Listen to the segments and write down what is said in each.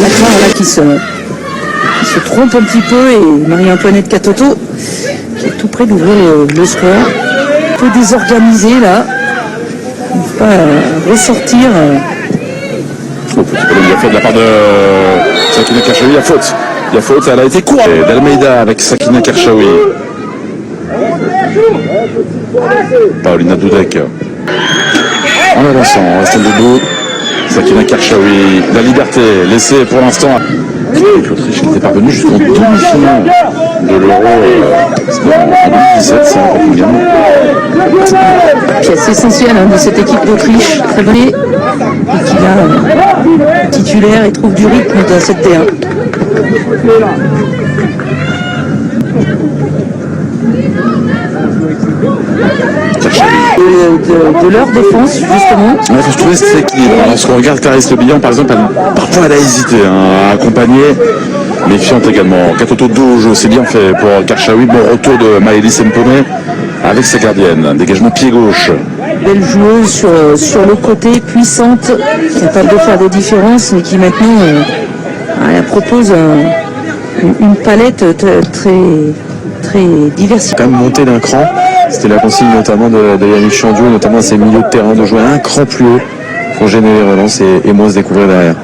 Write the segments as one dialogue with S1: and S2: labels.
S1: Lacroix là qui se trompe un petit peu, et Marie-Antoinette Catoto qui est tout près d'ouvrir le score. Un peu désorganisé là. Il ne peut pas ressortir.
S2: Petit problème de la faute de la part de Sakina Kershawi. Il y a faute, elle a été courte. D'Almeida avec Sakina Kershawi. Paulina Dudek en avançant, en restant debout. Sakina Kershawi, la liberté laissée pour l'instant avec l'Autriche qui était parvenue jusqu'en demi-finale de l'Euro en 2017, c'est encore plus gagnant.
S1: Pièce essentielle de cette équipe d'Autriche, très bonne, et qui là, titulaire et trouve du rythme dans cette D1. De leur défense justement.
S2: Il faut trouver cet équilibre. Lorsqu'on regarde Clarisse Le Bihan par exemple, parfois elle a hésité à accompagner, méfiante également. Catoto Douge, c'est bien fait pour Kershawi. Bon retour de Maëlys Mpone avec sa gardienne. Dégagement pied gauche.
S1: Belle joueuse sur le côté, puissante, capable de faire des différences, mais qui maintenant elle propose une palette très diversifiée.
S3: Quand même monter d'un cran. C'était la consigne notamment de Yannick Chandiou, notamment à ses milieux de terrain, de jouer un cran plus haut pour gêner les relances et moins se découvrir derrière.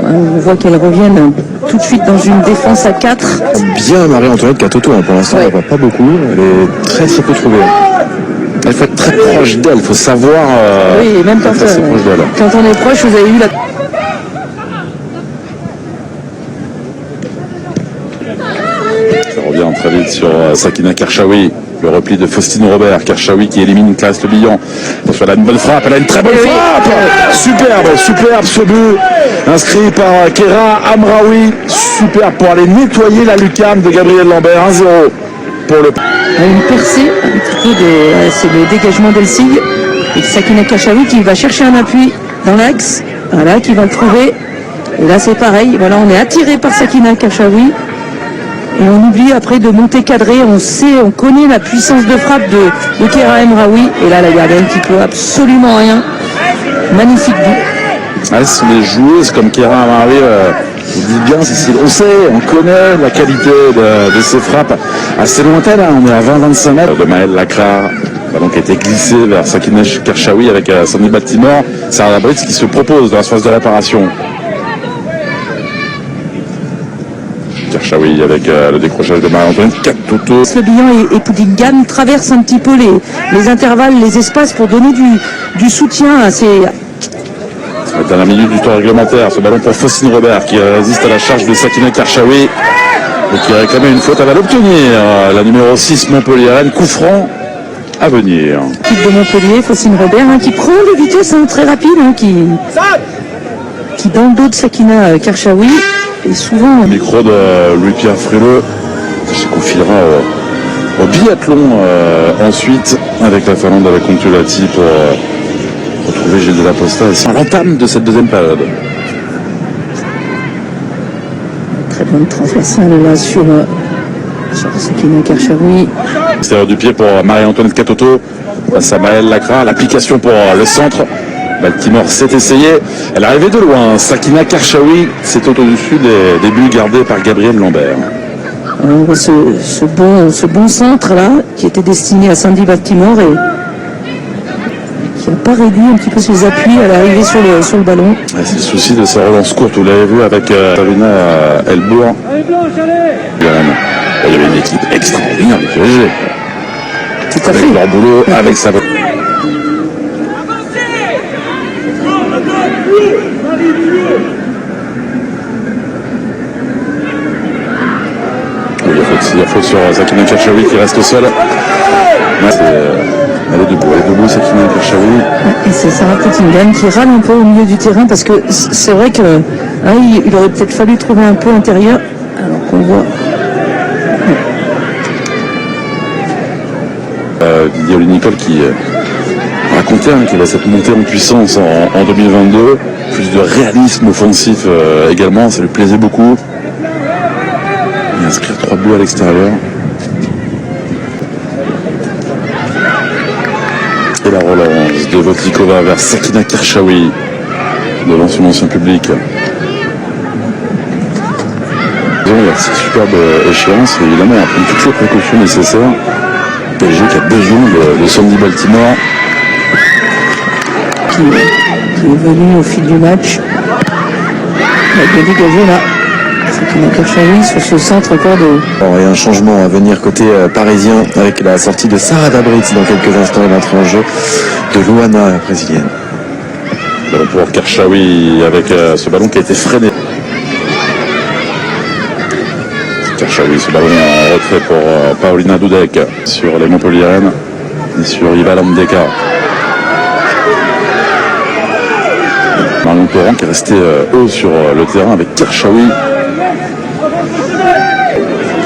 S1: On voit qu'elle revienne tout de suite dans une défense à 4.
S3: Bien Marie-Antoinette Catoto, pour l'instant elle ne va pas beaucoup, elle est très peu trouvée. Il faut être très proche d'elle, il faut savoir
S1: oui, même quand on est proche, vous avez eu la...
S2: Ça revient très vite sur Sakina Kershawi. Le repli de Faustine Robert. Kershawi qui élimine Clarisse Le Bihan. Elle a une bonne frappe, elle a une très bonne frappe. Superbe ce but. Inscrit par Kera Amraoui. Superbe pour aller nettoyer la lucarne de Gabriel Lambert. 1-0 pour le...
S1: Une percée, un petit peu de... c'est le dégagement d'Elsig. Et Sakina Kershawi qui va chercher un appui dans l'axe. Voilà, qui va le trouver. Et là c'est pareil. Voilà, on est attiré par Sakina Kershawi. Et on oublie après de monter cadré, on connaît la puissance de frappe de Kera Amraoui. Et là, la gardienne qui peut absolument rien. Magnifique but.
S2: Ah, ce sont des joueuses comme Kera Amraoui, vous dites bien, Cécile, on connaît la qualité de ces frappes assez lointaines. Hein, on est à 20-25 mètres. De Maëlle Lacrar a donc été glissé vers Sakina Kershawi avec Sandy Baltimore. Sarah Britz qui se propose dans la phase de réparation. Kershawi avec le décrochage de Marie-Antoinette Catoto.
S1: Le Bihan et Poudigane traversent un petit peu les intervalles, les espaces pour donner du soutien à ces...
S2: Dans la minute du temps réglementaire, ce ballon pour Faustine Robert qui résiste à la charge de Sakina Kershawi et qui réclamait une faute. Elle va l'obtenir. La numéro 6 Montpellier, coup franc à venir.
S1: L'équipe de Montpellier, Faustine Robert, qui prend de vitesse très rapide, qui dans le dos de Sakina Kershawi. Et souvent...
S2: Le micro de Louis-Pierre Frileux, qui confilera au biathlon ensuite avec la Finlande, avec Kontulati pour retrouver Gilles de la Posta à l'entame de cette deuxième période.
S1: Très bonne transversale là sur Sakina Kershawi.
S2: Extérieur du pied pour Marie-Antoinette Catoto face à Maëlle Lacrar. L'application pour le centre. Baltimore s'est essayé, elle est arrivée de loin. Sakina Kershawi, c'est au-dessus des buts gardés par Gabriel Lambert.
S1: On voit ce bon centre là, qui était destiné à Sandy Baltimore et qui n'a pas réduit un petit peu ses appuis à l'arrivée sur le ballon.
S2: C'est le souci de ces relances courtes, vous l'avez vu avec Savina Elbourg. Il y avait une équipe extraordinaire du PSG.
S1: Tout à fait.
S2: Avec leur boulot, avec sa... Il y a faute sur Sakina Kershawi qui reste au sol. Elle est debout Sakina Kershawi.
S1: Et c'est Sarah Poudigane qui râle un peu au milieu du terrain parce que c'est vrai que il aurait peut-être fallu trouver un peu intérieur. Alors qu'on voit.
S2: Didier Nicole qui racontait qu'il a cette montée en puissance en 2022. Plus de réalisme offensif également, ça lui plaisait beaucoup. Et inscrire 3 buts à l'extérieur. la relance de Votlikova vers Sakina Kershawi devant son ancien public. Il y a cette superbe échéance, et évidemment, on prend toutes les précautions nécessaires. PSG qui a besoin de Sandy Baltimore.
S1: Qui est venu au fil du match. Il a bien dégagé là. Sakina Kershawi sur ce centre encore de...
S3: Alors, il y a un changement à venir côté parisien avec la sortie de Sarah Dabritz dans quelques instants et l'entrée en jeu de Luana, la brésilienne.
S2: Ballon pour Kershawi avec ce ballon qui a été freiné. Kershawi, ce ballon en retrait pour Paulina Dudek sur les Montpelliéraines et sur Iva Landeka. Marion Torrent qui est resté haut sur le terrain avec Kershawi.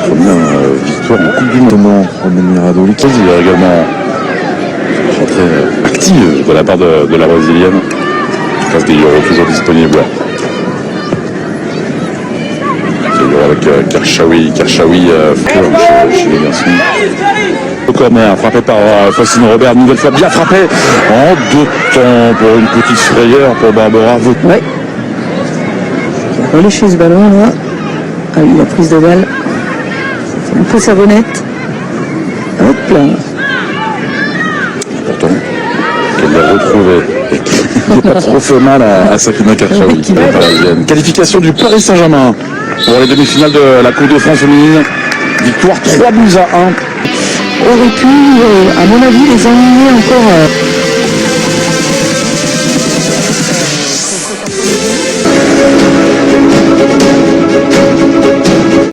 S2: Première victoire en Coupe du Monde.
S3: Romain Miradoli.
S2: Il y a également une rentrée active de la part de la brésilienne. Place des euros toujours disponible. Avec Kershawi chez les garçons. Le corner frappé par Faustine Robert, nouvelle fois bien frappé en 2 temps pour une petite frayeur pour Barbara.
S1: Ouais. Il a reléché ce ballon là. Ah oui, la prise de balle. Un peu savonnette. Hop là.
S2: Pourtant, qu'elle l'a retrouvé et qu'il n'a pas trop fait mal à Sakina Kershawi. Qualification du Paris Saint-Germain pour les demi-finales de la Coupe de France féminine. Victoire 3-1.
S1: Aurait pu, à mon avis, les ennuyer encore.